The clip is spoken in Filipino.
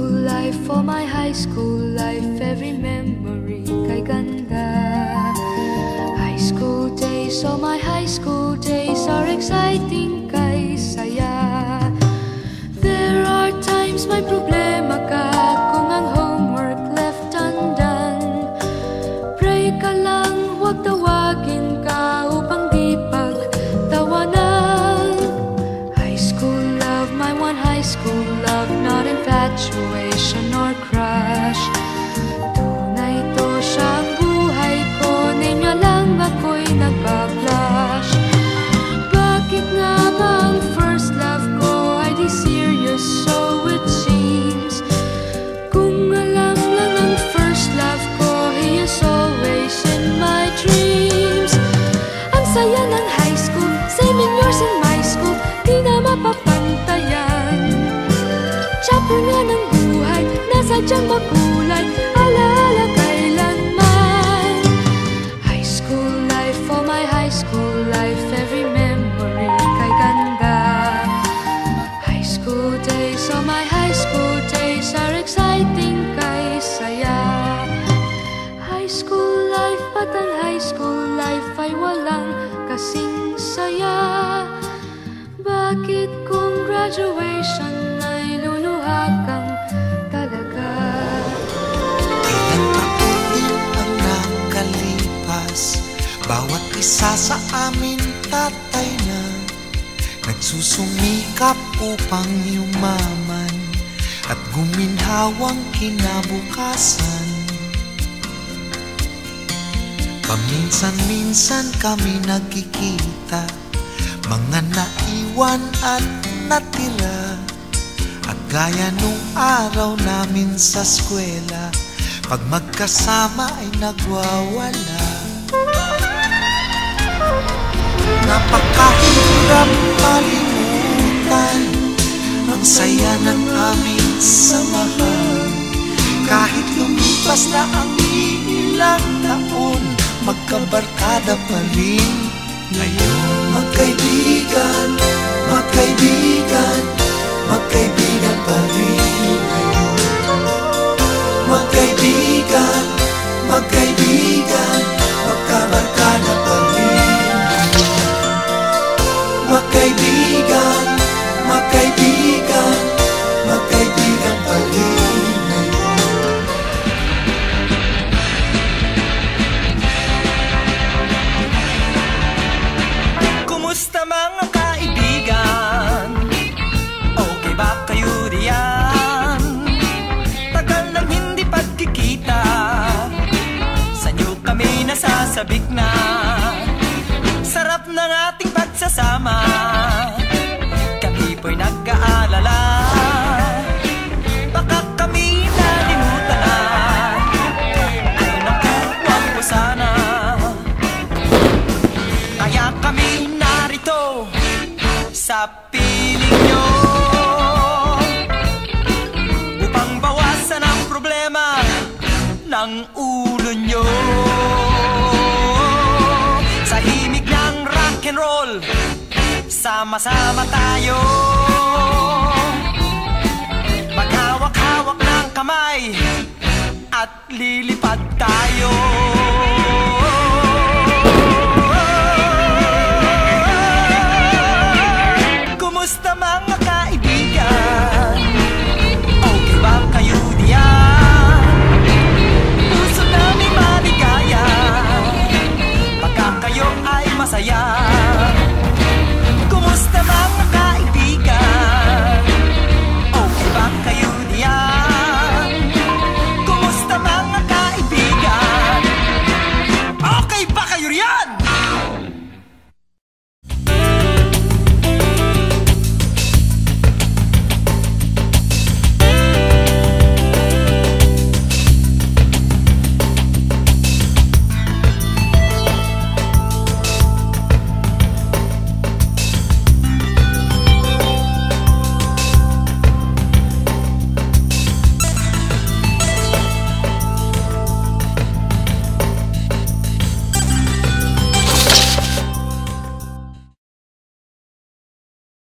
school life, for my high school life, every memory kay ganda. High school days, oh my high school days are exciting kay saya. There are times may problema ka kung ang homework left undone. Pray ka lang, huwag tawagin ka upang di pagtawanan. High school love, my one high school love, not infatuation or crush. Tunay to siyang buhay ko, niya lang ako'y nagpa-blush. Bakit nga ba ang first love ko ay di serious, so it seems? Kung alam lang ang first love ko, he is always in my dreams. Ang saya ng high school, same in yours in my school, di na mapapantayan. Chapter nga ng buhay, nasadyang makulay, alaala kailanman. High school life, for my high school life, every memory kay ganda. High school days, oh my high school days are exciting kay saya. High school life, but ang high school life ay walang kasing saya. Bakit kung graduation ay luluha kang talaga? Ilang taon ang nakalipas, bawat isa sa amin tatay na, nagsusumikap upang yumaman at guminhawang kinabukasan. Paminsan-minsan kami nagkikita, mga naiwan at natira, at gaya nung araw namin sa eskwela, pag magkasama ay nagwawala. Napakahirap malimutan ang saya ng aming samahan. Kahit lumipas na ang ilang taon, magkabarkada pa rin ngayon. Magkaibigan, magkaibigan, magkaibigan pa rin ngayon. Magkaibigan, magkaibigan, magkabarkada pa rin ngayon. Magkaibigan, magkaibigan, magkaibigan pa rin ngayon. Kumusta mga kaibigan? Okay ba kayo riyan? Tagal nang hindi pagkikita, sa inyo kami nasasabik na. Sarap ng ating pagsasama, kami po'y nag-aalala. Baka kami nalimutan na, ay naku, wag po sana. Kaya kami narito sa piling nyo, upang bawasan ang problema ng ulo nyo. Sa himig ng rock and roll, sama-sama tayo, maghawak-hawak ng kamay at lilipad tayo.